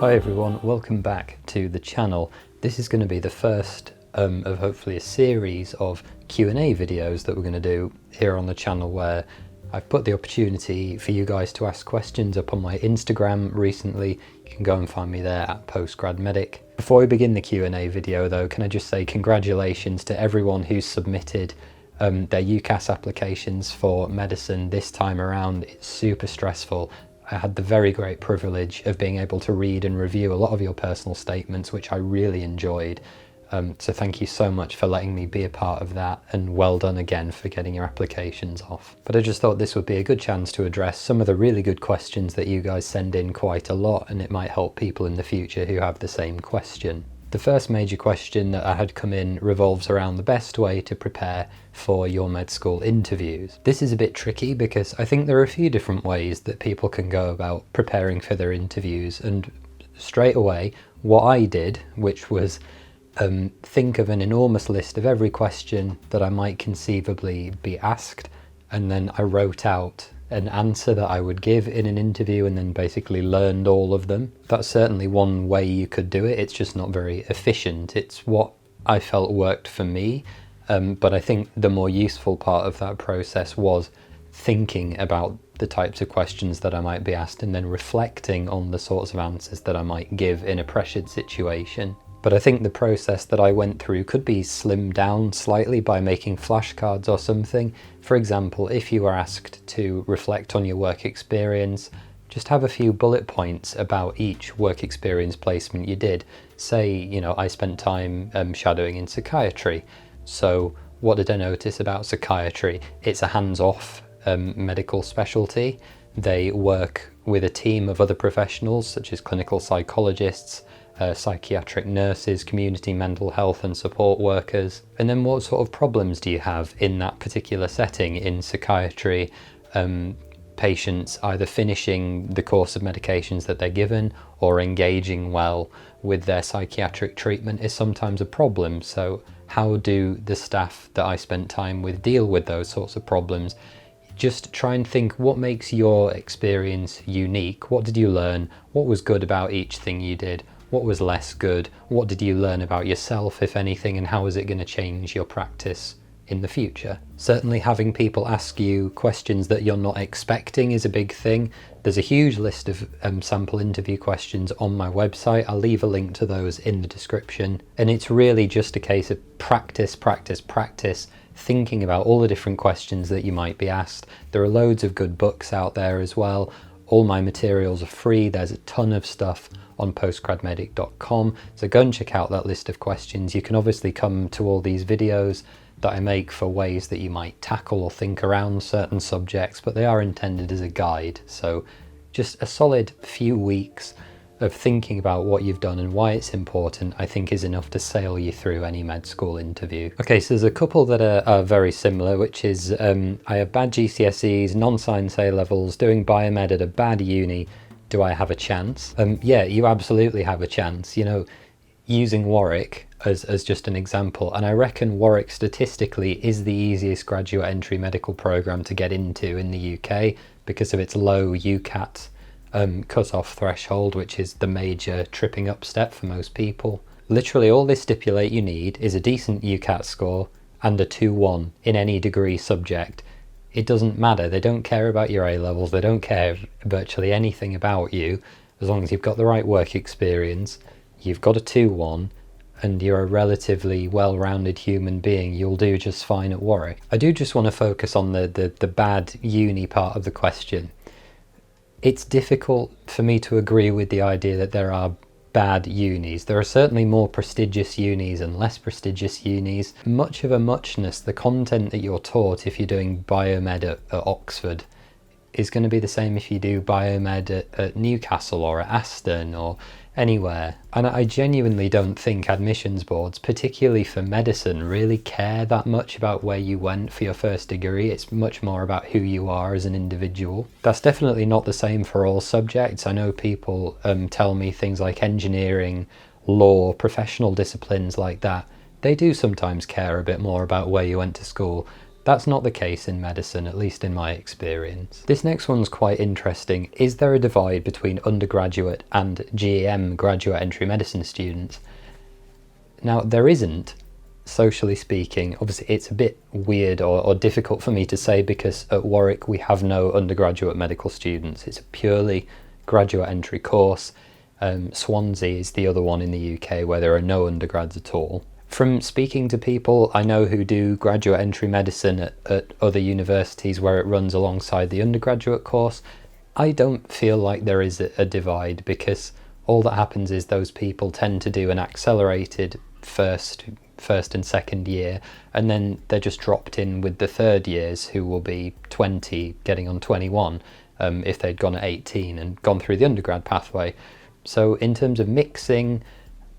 Hi everyone, welcome back to the channel. This is going to be the first of hopefully a series of Q&A videos that we're going to do here on the channel, where I've put the opportunity for you guys to ask questions up on my Instagram recently. You can go and find me there at PostGradMedic. Before we begin the Q&A video though, can I just say congratulations to everyone who's submitted their UKCAT applications for medicine this time around. It's super stressful. I had the very great privilege of being able to read and review a lot of your personal statements, which I really enjoyed. So thank you so much for letting me be a part of that, and well done again for getting your applications off. But I just thought this would be a good chance to address some of the really good questions that you guys send in quite a lot, and it might help people in the future who have the same question. The first major question that I had come in revolves around the best way to prepare for your med school interviews. This is a bit tricky because I think there are a few different ways that people can go about preparing for their interviews, and straight away what I did, which was think of an enormous list of every question that I might conceivably be asked, and then I wrote out an answer that I would give in an interview and then basically learned all of them. That's certainly one way you could do it. It's just not very efficient. It's what I felt worked for me, but I think the more useful part of that process was thinking about the types of questions that I might be asked and then reflecting on the sorts of answers that I might give in a pressured situation. But I think the process that I went through could be slimmed down slightly by making flashcards or something. For example, if you were asked to reflect on your work experience, just have a few bullet points about each work experience placement you did. Say, you know, I spent time shadowing in psychiatry. So what did I notice about psychiatry? It's a hands-off medical specialty. They work with a team of other professionals such as clinical psychologists, psychiatric nurses, community mental health and support workers. And then what sort of problems do you have in that particular setting? In psychiatry, patients either finishing the course of medications that they're given or engaging well with their psychiatric treatment is sometimes a problem. So how do the staff that I spent time with deal with those sorts of problems? Just try and think, what makes your experience unique? What did you learn? What was good about each thing you did? What was less good? What did you learn about yourself, if anything, and how is it going to change your practice in the future? Certainly having people ask you questions that you're not expecting is a big thing. There's a huge list of sample interview questions on my website. I'll leave a link to those in the description. And it's really just a case of practice, thinking about all the different questions that you might be asked. There are loads of good books out there as well. All my materials are free. There's a ton of stuff on postgradmedic.com, so go and check out that list of questions. You can obviously come to all these videos that I make for ways that you might tackle or think around certain subjects, but they are intended as a guide. So just a solid few weeks of thinking about what you've done and why it's important, I think, is enough to sail you through any med school interview. Okay, so there's a couple that are very similar, which is I have bad GCSEs, non-science A-levels, doing biomed at a bad uni. Do I have a chance? Yeah, you absolutely have a chance. You know, using Warwick as just an example, and I reckon Warwick statistically is the easiest graduate entry medical program to get into in the UK because of its low UKCAT cut-off threshold, which is the major tripping up step for most people. Literally all they stipulate you need is a decent UKCAT score and a 2-1 in any degree subject. It doesn't matter. They don't care about your A-levels. They don't care virtually anything about you. As long as you've got the right work experience, you've got a 2-1, and you're a relatively well-rounded human being, you'll do just fine at Warwick. I do just want to focus on the bad uni part of the question. It's difficult for me to agree with the idea that there are bad unis. There are certainly more prestigious unis and less prestigious unis. Much of a muchness, the content that you're taught if you're doing biomed at Oxford is going to be the same if you do biomed at Newcastle or at Aston or anywhere. And I genuinely don't think admissions boards, particularly for medicine, really care that much about where you went for your first degree. It's much more about who you are as an individual. That's definitely not the same for all subjects. I know people tell me things like engineering, law, professional disciplines like that. They do sometimes care a bit more about where you went to school. That's not the case in medicine, at least in my experience. This next one's quite interesting. Is there a divide between undergraduate and GEM, graduate entry medicine students? Now, there isn't, socially speaking. Obviously, it's a bit weird or difficult for me to say because at Warwick we have no undergraduate medical students. It's a purely graduate entry course. Swansea is the other one in the UK where there are no undergrads at all. From speaking to people I know who do graduate entry medicine at other universities where it runs alongside the undergraduate course, I don't feel like there is a divide, because all that happens is those people tend to do an accelerated first and second year, and then they're just dropped in with the third years who will be 20 getting on 21 if they'd gone at 18 and gone through the undergrad pathway. So in terms of mixing,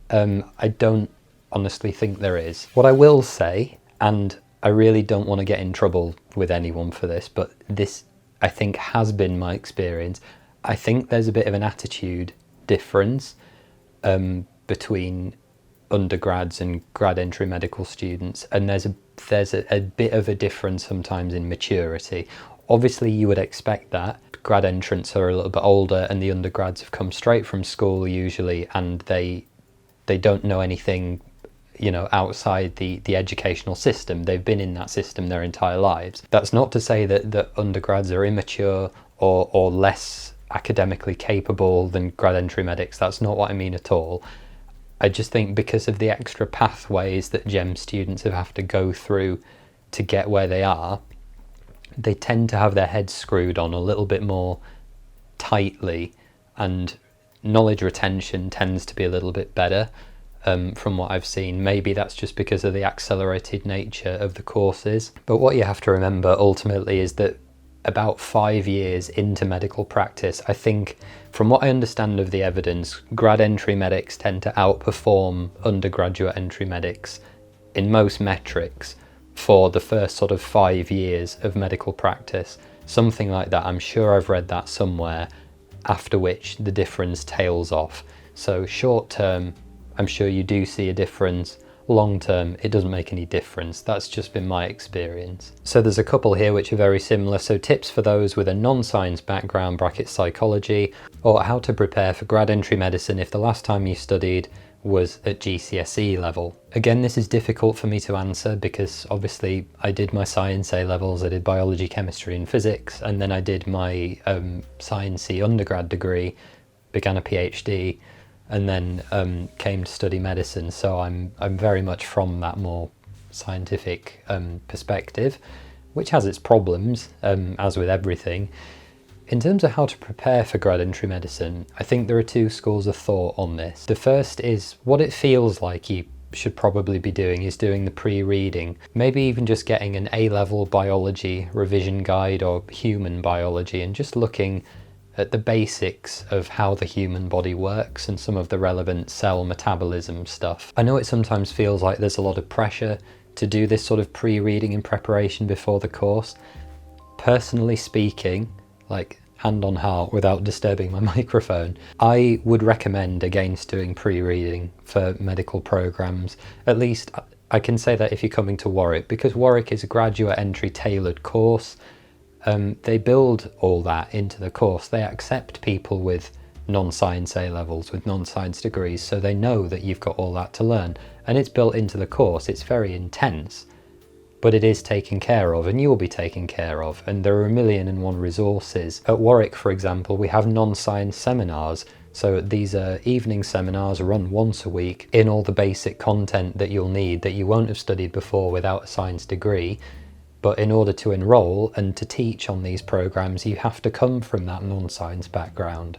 I don't honestly think there is. What I will say, and I really don't want to get in trouble with anyone for this, but this I think has been my experience. I think there's a bit of an attitude difference between undergrads and grad entry medical students, and there's a bit of a difference sometimes in maturity. Obviously you would expect that. Grad entrants are a little bit older and the undergrads have come straight from school usually, and they don't know anything, you know, outside the educational system. They've been in that system their entire lives. That's not to say that undergrads are immature or less academically capable than grad entry medics. That's not what I mean at all. I just think because of the extra pathways that GEM students have to go through to get where they are, they tend to have their heads screwed on a little bit more tightly, and knowledge retention tends to be a little bit better from what I've seen. Maybe that's just because of the accelerated nature of the courses. But what you have to remember ultimately is that about 5 years into medical practice, I think, from what I understand of the evidence, grad entry medics tend to outperform undergraduate entry medics in most metrics for the first sort of 5 years of medical practice. Something like that. I'm sure I've read that somewhere, after which the difference tails off. So short term, I'm sure you do see a difference. Long term, it doesn't make any difference. That's just been my experience. So there's a couple here which are very similar. So tips for those with a non-science background, brackets psychology, or how to prepare for grad entry medicine if the last time you studied was at GCSE level. Again, this is difficult for me to answer because obviously I did my science A levels, I did biology, chemistry and physics, and then I did my sciencey undergrad degree, began a PhD, and then came to study medicine. So I'm very much from that more scientific perspective, which has its problems, as with everything. In terms of how to prepare for grad entry medicine, I think there are two schools of thought on this. The first is what it feels like you should probably be doing is doing the pre-reading, maybe even just getting an A-level biology revision guide or human biology and just looking at the basics of how the human body works and some of the relevant cell metabolism stuff. I know it sometimes feels like there's a lot of pressure to do this sort of pre-reading in preparation before the course. Personally speaking, like hand on heart without disturbing my microphone, I would recommend against doing pre-reading for medical programs. At least I can say that if you're coming to Warwick, because Warwick is a graduate entry tailored course. They build all that into the course. They accept people with non-science A levels, with non-science degrees, so they know that you've got all that to learn. And it's built into the course. It's very intense, but it is taken care of, and you will be taken care of. And there are 1,000,001 resources. At Warwick, for example, we have non-science seminars. So these are evening seminars run once a week in all the basic content that you'll need that you won't have studied before without a science degree. But in order to enroll and to teach on these programs, you have to come from that non-science background.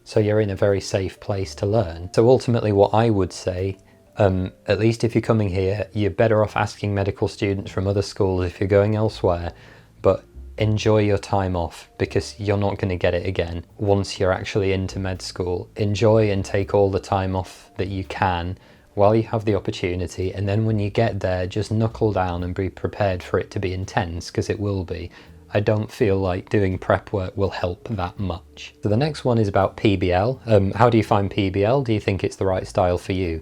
So you're in a very safe place to learn. So ultimately what I would say, at least if you're coming here, you're better off asking medical students from other schools if you're going elsewhere, but enjoy your time off because you're not going to get it again once you're actually into med school. Enjoy and take all the time off that you can while you have the opportunity, and then when you get there, just knuckle down and be prepared for it to be intense, because it will be. I don't feel like doing prep work will help that much. So the next one is about PBL. How do you find PBL? Do you think it's the right style for you?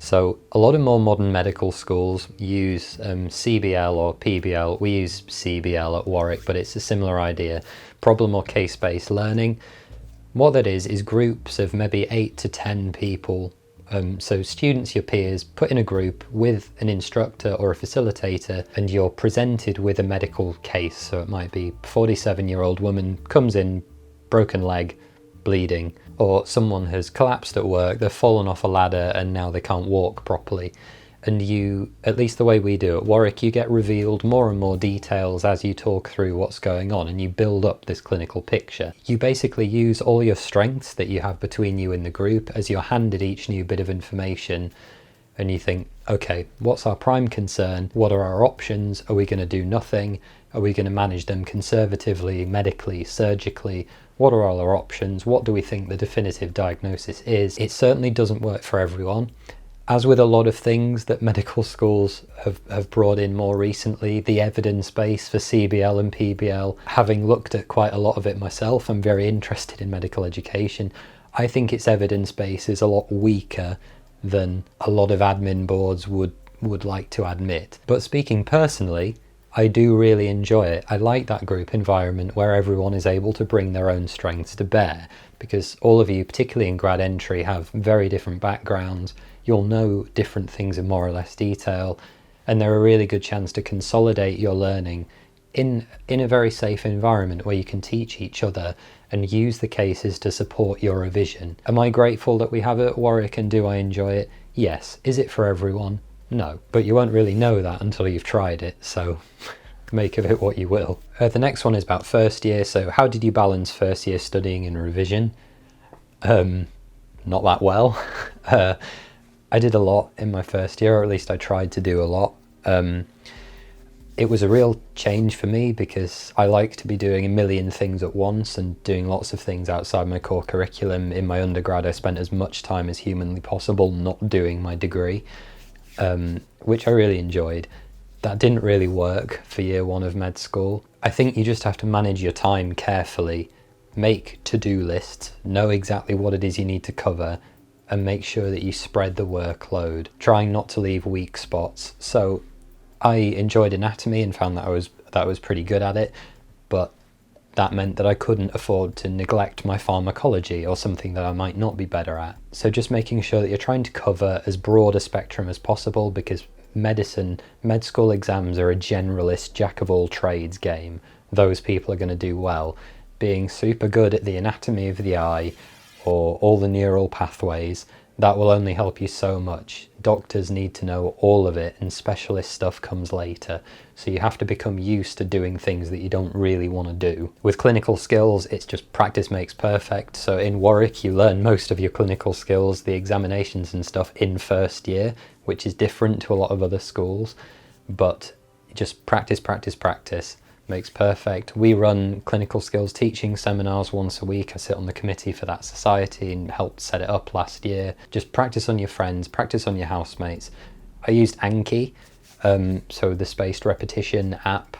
So a lot of more modern medical schools use CBL or PBL. We use CBL at Warwick, but it's a similar idea. Problem or case-based learning. What that is groups of maybe 8 to 10 people. So students, your peers, put in a group with an instructor or a facilitator, and you're presented with a medical case. So it might be a 47-year-old woman comes in, broken leg, bleeding, or someone has collapsed at work, they've fallen off a ladder and now they can't walk properly. And you, at least the way we do at Warwick, you get revealed more and more details as you talk through what's going on, and you build up this clinical picture. You basically use all your strengths that you have between you in the group as you're handed each new bit of information, and you think, okay, what's our prime concern? What are our options? Are we going to do nothing? Are we going to manage them conservatively, medically, surgically? What are all our options? What do we think the definitive diagnosis is? It certainly doesn't work for everyone. As with a lot of things that medical schools have brought in more recently, the evidence base for CBL and PBL, having looked at quite a lot of it myself, I'm very interested in medical education. I think its evidence base is a lot weaker than a lot of admin boards would like to admit. But speaking personally, I do really enjoy it. I like that group environment where everyone is able to bring their own strengths to bear, because all of you, particularly in grad entry, have very different backgrounds. You'll know different things in more or less detail, and they're a really good chance to consolidate your learning in a very safe environment where you can teach each other and use the cases to support your revision. Am I grateful that we have it at Warwick, and do I enjoy it? Yes. Is it for everyone? No. But you won't really know that until you've tried it, so make of it what you will. The next one is about first year. So how did you balance first year studying and revision? Not that well. I did a lot in my first year, or at least I tried to do a lot. It was a real change for me because I like to be doing a million things at once and doing lots of things outside my core curriculum. In my undergrad, I spent as much time as humanly possible not doing my degree, which I really enjoyed. That didn't really work for year one of med school. I think you just have to manage your time carefully, make to-do lists, know exactly what it is you need to cover, and make sure that you spread the workload, trying not to leave weak spots. So I enjoyed anatomy and found that I was pretty good at it, but that meant that I couldn't afford to neglect my pharmacology or something that I might not be better at. So just making sure that you're trying to cover as broad a spectrum as possible, because med school exams are a generalist jack of all trades game. Those people are going to do well. Being super good at the anatomy of the eye or all the neural pathways, that will only help you so much. Doctors need to know all of it, and specialist stuff comes later. So you have to become used to doing things that you don't really want to do. With clinical skills, it's just practice makes perfect. So in Warwick, you learn most of your clinical skills, the examinations and stuff in first year, which is different to a lot of other schools. But just practice, practice, practice makes perfect. We run clinical skills teaching seminars once a week. I sit on the committee for that society and helped set it up last year. Just practice on your friends, practice on your housemates. I used Anki, so the spaced repetition app,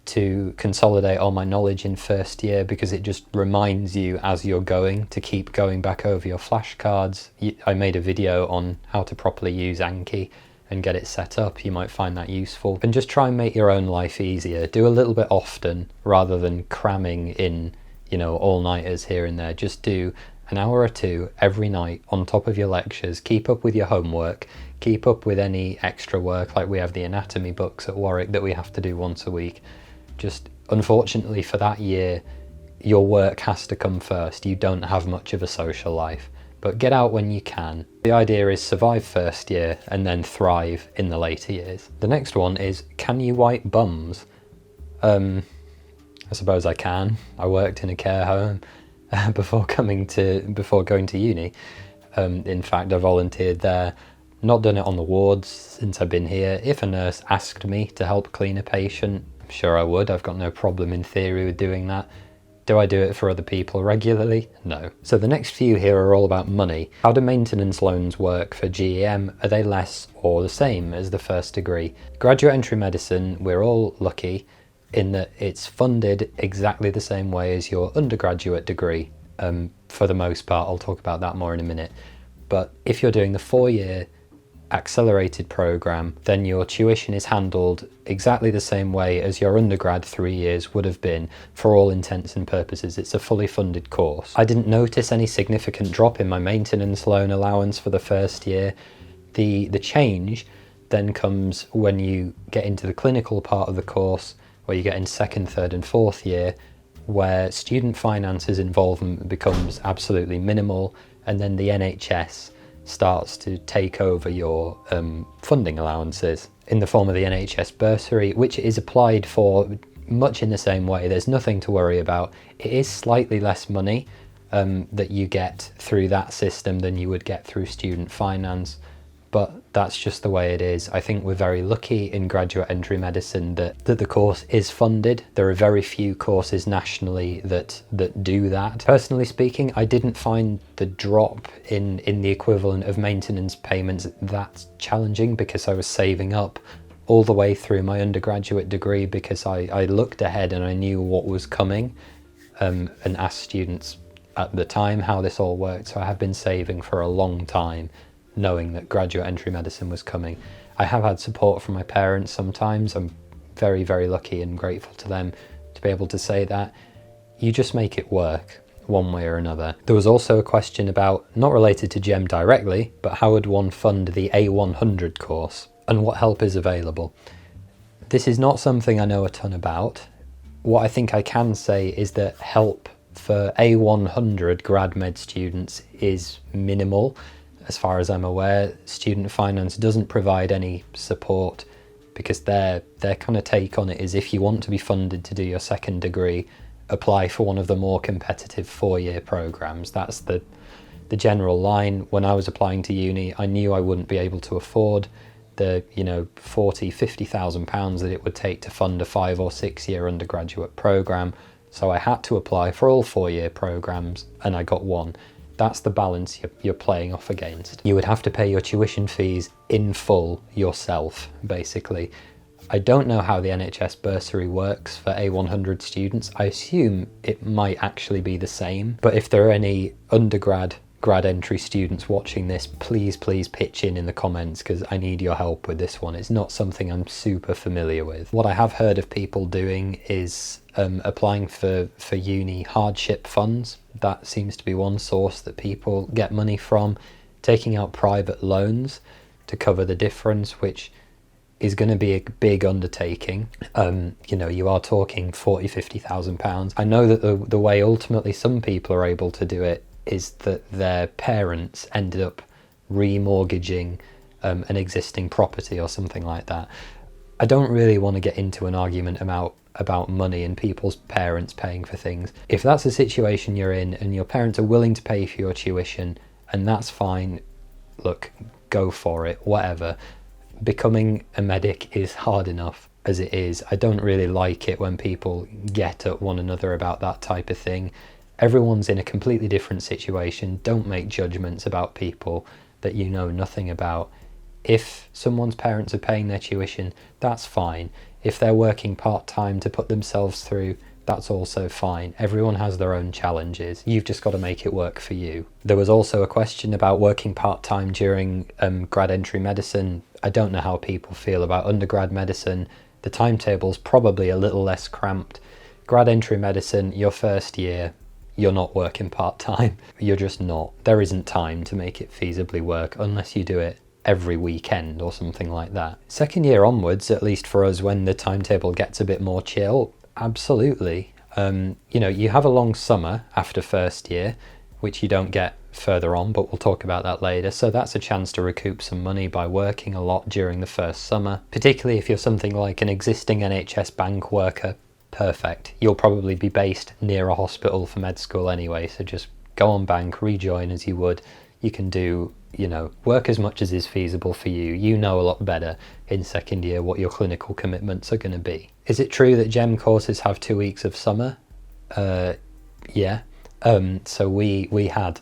to consolidate all my knowledge in first year, because it just reminds you as you're going to keep going back over your flashcards. I made a video on how to properly use Anki and get it set up. You might find that useful. And just try and make your own life easier. Do a little bit often rather than cramming in, all-nighters here and there. Just do an hour or two every night on top of your lectures. Keep up with your homework. Keep up with any extra work, like we have the anatomy books at Warwick that we have to do once a week. Just, unfortunately for that year, your work has to come first. You don't have much of a social life. But get out when you can. The idea is survive first year and then thrive in the later years. The next one is, can you wipe bums? I suppose I can. I worked in a care home before going to uni. In fact, I volunteered there. Not done it on the wards since I've been here. If a nurse asked me to help clean a patient, I'm sure I would. I've got no problem in theory with doing that. Do I do it for other people regularly? No. So the next few here are all about money. How do maintenance loans work for GEM? Are they less or the same as the first degree? Graduate entry medicine, we're all lucky in that it's funded exactly the same way as your undergraduate degree. For the most part, I'll talk about that more in a minute. But if you're doing the 4-year accelerated program, then your tuition is handled exactly the same way as your undergrad 3 years would have been for all intents and purposes. It's a fully funded course. I didn't notice any significant drop in my maintenance loan allowance for the first year. The change then comes when you get into the clinical part of the course, where you get in second, third and fourth year, where student finances involvement becomes absolutely minimal, and then the NHS starts to take over your funding allowances in the form of the NHS bursary, which is applied for much in the same way. There's nothing to worry about. It is slightly less money that you get through that system than you would get through student finance, but that's just the way it is. I think we're very lucky in graduate entry medicine that the course is funded. There are very few courses nationally that do that. Personally speaking, I didn't find the drop in the equivalent of maintenance payments that challenging, because I was saving up all the way through my undergraduate degree, because I looked ahead and I knew what was coming, and asked students at the time how this all worked. So I have been saving for a long time, knowing that graduate entry medicine was coming. I have had support from my parents sometimes. I'm very, very lucky and grateful to them to be able to say that. You just make it work one way or another. There was also a question about, not related to GEM directly, but how would one fund the A100 course and what help is available? This is not something I know a ton about. What I think I can say is that help for A100 grad med students is minimal. As far as I'm aware, student finance doesn't provide any support, because their kind of take on it is, if you want to be funded to do your second degree, apply for one of the more competitive 4-year programs. That's the general line. When I was applying to uni, I knew I wouldn't be able to afford the 40,000-50,000 pounds that it would take to fund a 5 or 6 year undergraduate program. So I had to apply for all 4-year programs, and I got one. That's the balance you're playing off against. You would have to pay your tuition fees in full yourself, basically. I don't know how the NHS bursary works for A100 students. I assume it might actually be the same, but if there are any grad entry students watching this, please pitch in the comments, because I need your help with this one. It's not something I'm super familiar with. What I have heard of people doing is applying for uni hardship funds. That seems to be one source that people get money from. Taking out private loans to cover the difference, which is going to be a big undertaking. You are talking 40,000-50,000 pounds. I know that the way ultimately some people are able to do it is that their parents ended up remortgaging an existing property or something like that. I don't really want to get into an argument about money and people's parents paying for things. If that's the situation you're in and your parents are willing to pay for your tuition, and that's fine, look, go for it, whatever. Becoming a medic is hard enough as it is. I don't really like it when people get at one another about that type of thing. Everyone's in a completely different situation. Don't make judgments about people that you know nothing about. If someone's parents are paying their tuition, that's fine. If they're working part-time to put themselves through, that's also fine. Everyone has their own challenges. You've just got to make it work for you. There was also a question about working part-time during grad entry medicine. I don't know how people feel about undergrad medicine. The timetable's probably a little less cramped. Grad entry medicine, your first year, you're not working part-time. You're just not. There isn't time to make it feasibly work unless you do it every weekend or something like that. Second year onwards, at least for us, when the timetable gets a bit more chill, absolutely. You have a long summer after first year, which you don't get further on, but we'll talk about that later. So that's a chance to recoup some money by working a lot during the first summer, particularly if you're something like an existing NHS bank worker. Perfect. You'll probably be based near a hospital for med school anyway, so just go on bank, rejoin as you would. You can do, work as much as is feasible for you. You know a lot better in second year what your clinical commitments are going to be. Is it true that GEM courses have 2 weeks of summer? Yeah. So we had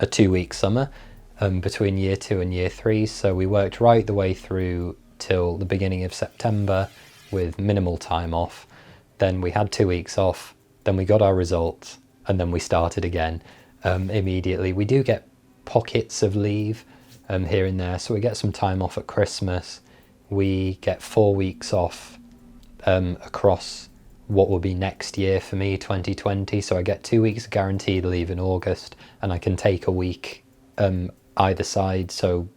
a 2-week summer between year 2 and year 3. So we worked right the way through till the beginning of September with minimal time off. Then we had 2 weeks off. Then we got our results, and then we started again immediately. We do get pockets of leave here and there. So we get some time off at Christmas. We get 4 weeks off across what will be next year for me, 2020. So I get 2 weeks guaranteed leave in August, and I can take a week either side. So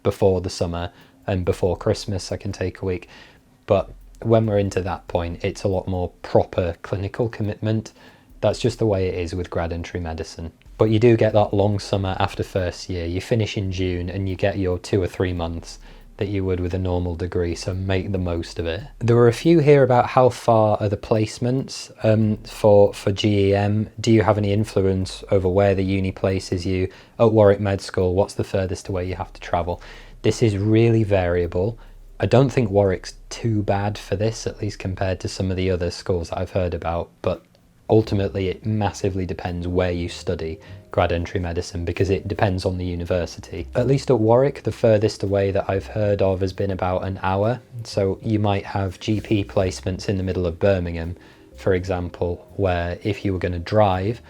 before the summer and before Christmas, I can take a week. But when we're into that point, it's a lot more proper clinical commitment. That's just the way it is with grad entry medicine. But you do get that long summer after first year. You finish in June and you get your 2 or 3 months that you would with a normal degree, so make the most of it. There were a few here about how far are the placements for GEM. Do you have any influence over where the uni places you? At Warwick Med School, what's the furthest away you have to travel? This is really variable. I don't think Warwick's too bad for this, at least compared to some of the other schools that I've heard about, but ultimately it massively depends where you study grad entry medicine, because it depends on the university. At least at Warwick, the furthest away that I've heard of has been about an hour. So you might have GP placements in the middle of Birmingham, for example, where if you were going to drive,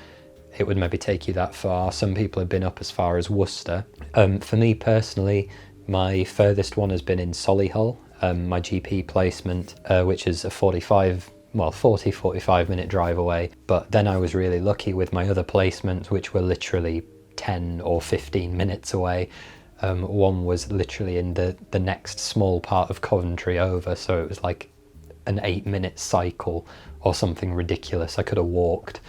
it would maybe take you that far. Some people have been up as far as Worcester. For me personally, my furthest one has been in Solihull, my GP placement, which is a 40-45 minute drive away. But then I was really lucky with my other placements, which were literally 10 or 15 minutes away. One was literally in the next small part of Coventry over, so it was like an 8-minute cycle or something ridiculous. I could have walked.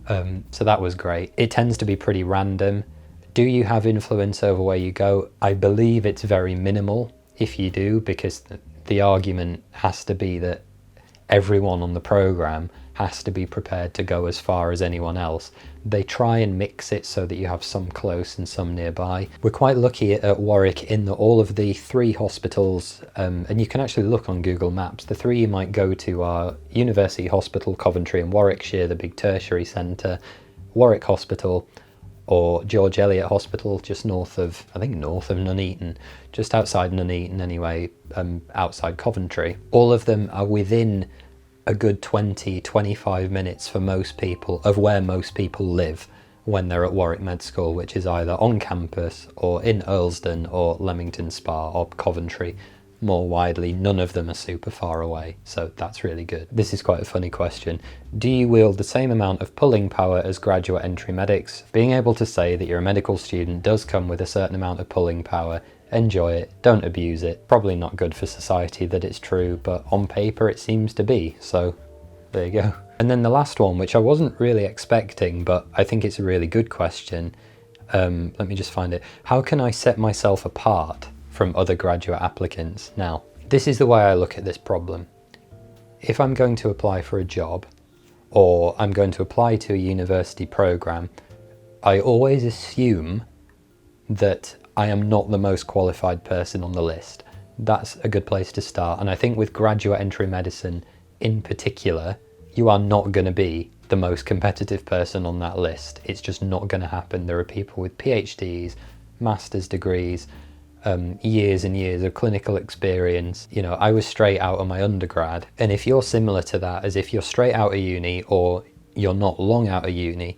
So that was great. It tends to be pretty random. Do you have influence over where you go? I believe it's very minimal if you do, because the argument has to be that everyone on the programme has to be prepared to go as far as anyone else. They try and mix it so that you have some close and some nearby. We're quite lucky at Warwick in that all of the 3 hospitals, and you can actually look on Google Maps, the 3 you might go to are University Hospital, Coventry and Warwickshire, the big tertiary centre, Warwick Hospital, or George Eliot Hospital, just north of Nuneaton, just outside Nuneaton anyway, outside Coventry. All of them are within a good 20-25 minutes for most people of where most people live when they're at Warwick Med School, which is either on campus or in Earlsdon or Leamington Spa or Coventry. More widely, none of them are super far away, so that's really good. This is quite a funny question. Do you wield the same amount of pulling power as graduate entry medics? Being able to say that you're a medical student does come with a certain amount of pulling power. Enjoy it, don't abuse it. Probably not good for society that it's true, but on paper it seems to be, so there you go. And then the last one, which I wasn't really expecting, but I think it's a really good question. Let me just find it. How can I set myself apart from other graduate applicants? Now, this is the way I look at this problem. If I'm going to apply for a job, or I'm going to apply to a university programme, I always assume that I am not the most qualified person on the list. That's a good place to start. And I think with graduate entry medicine in particular, you are not going to be the most competitive person on that list. It's just not going to happen. There are people with PhDs, master's degrees, years and years of clinical experience. You know, I was straight out of my undergrad, and if you're similar to that, as if you're straight out of uni or you're not long out of uni,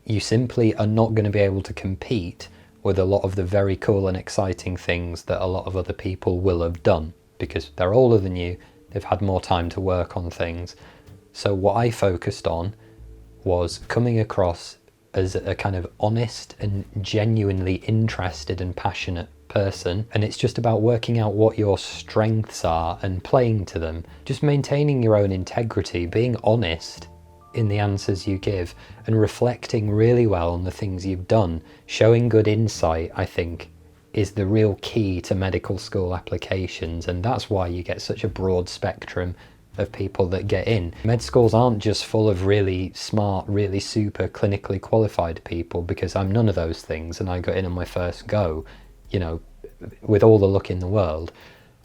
you simply are not going to be able to compete with a lot of the very cool and exciting things that a lot of other people will have done, because they're older than you, they've had more time to work on things. So what I focused on was coming across as a kind of honest and genuinely interested and passionate person, and it's just about working out what your strengths are and playing to them, just maintaining your own integrity, being honest in the answers you give, and reflecting really well on the things you've done. Showing good insight, I think, is the real key to medical school applications, and that's why you get such a broad spectrum of people that get in. Med schools aren't just full of really smart, really super clinically qualified people, because I'm none of those things, and I got in on my first go, you know, with all the luck in the world.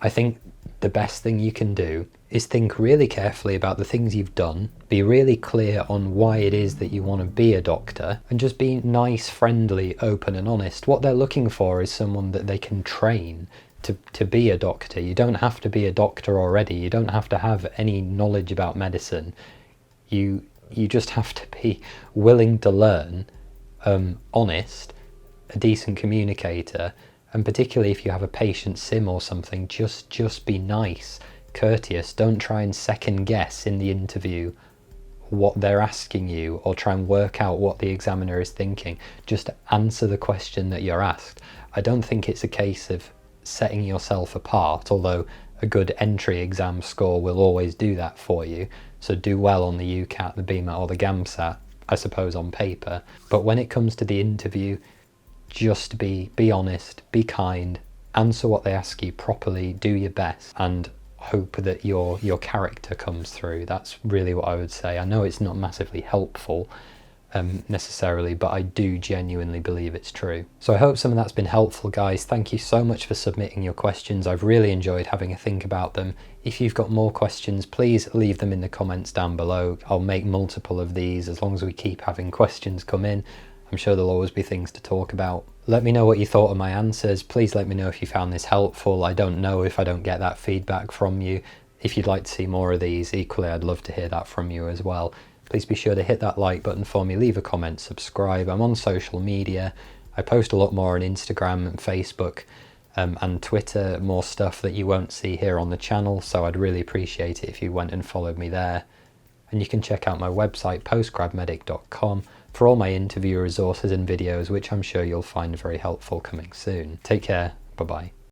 I think the best thing you can do is think really carefully about the things you've done, be really clear on why it is that you want to be a doctor, and just be nice, friendly, open and honest. What they're looking for is someone that they can train to be a doctor. You don't have to be a doctor already. You don't have to have any knowledge about medicine. You just have to be willing to learn, honest, a decent communicator, And particularly if you have a patient sim or something, just be nice, courteous. Don't try and second guess in the interview what they're asking you or try and work out what the examiner is thinking. Just answer the question that you're asked. I don't think it's a case of setting yourself apart, although a good entry exam score will always do that for you. So do well on the UKCAT, the BMAT or the GAMSAT, I suppose, on paper. But when it comes to the interview, just be honest, be kind, answer what they ask you properly, do your best, and hope that your character comes through. That's really what I would say. I know it's not massively helpful necessarily, but I do genuinely believe it's true. So I hope some of that's been helpful, guys. Thank you so much for submitting your questions. I've really enjoyed having a think about them. If you've got more questions, please leave them in the comments down below. I'll make multiple of these as long as we keep having questions come in. I'm sure there'll always be things to talk about. Let me know what you thought of my answers. Please let me know if you found this helpful. I don't know if I don't get that feedback from you. If you'd like to see more of these, equally I'd love to hear that from you as well. Please be sure to hit that like button for me, leave a comment, subscribe. I'm on social media. I post a lot more on Instagram and Facebook and Twitter, more stuff that you won't see here on the channel, so I'd really appreciate it if you went and followed me there. And you can check out my website, postgradmedic.com, for all my interview resources and videos, which I'm sure you'll find very helpful coming soon. Take care, bye-bye.